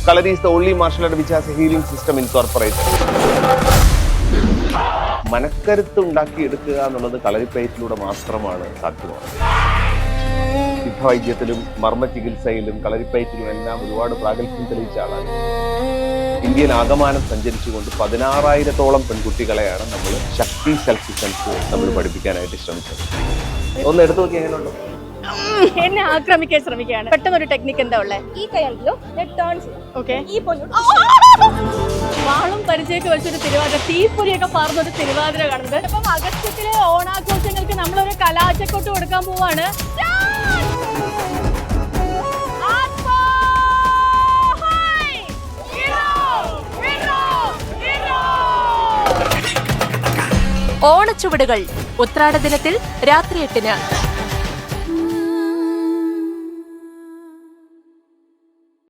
Kalari is the only martial art which has a healing system incorporated. മനക്കരുത്ത് ഉണ്ടാക്കിയെടുക്കുക എന്നുള്ളത് കളരിപ്പയറ്റിലൂടെ മാത്രമാണ് സാധ്യമാകുന്നത്. സിദ്ധവൈദ്യത്തിലും മർമ്മ ചികിത്സയിലും കളരിപ്പയറ്റിലും എല്ലാം ഒരുപാട് പ്രാഗൽഭ്യം തെളിയിച്ച ആളാണ്. ഇന്ത്യയിൽ ആകമാനം സഞ്ചരിച്ചുകൊണ്ട് 16,000-ഓളം പെൺകുട്ടികളെയാണ് നമ്മൾ ശക്തി സെൽഫ് ഡിഫൻസ് നമ്മൾ പഠിപ്പിക്കാനായിട്ട് ശ്രമിച്ചത്. ഒന്ന് എടുത്തു നോക്കി എങ്ങനെയുണ്ടോ? എന്നെ ആക്രമിക്കാൻ ശ്രമിക്കുകയാണ്. പെട്ടെന്ന് ഒരു ടെക്നിക്ക് എന്താ ഉള്ളത്? ഈ കൈയോ ഓക്കെ ഈ വാളും പരിചയമൊക്കെ വെച്ചൊരു തിരുവാതിര, തീപ്പൊരിയൊക്കെ പറഞ്ഞൊരു തിരുവാതിര കാണുന്നത്. അപ്പം അഗസ്റ്റ്യത്തിലെ ഓണാഘോഷങ്ങൾക്ക് നമ്മളൊരു കലാചക്കൊട്ട് കൊടുക്കാൻ പോവാണ്. ഓണച്ചുവടുകൾ ഉത്രാട ദിനത്തിൽ രാത്രി 8-ന്.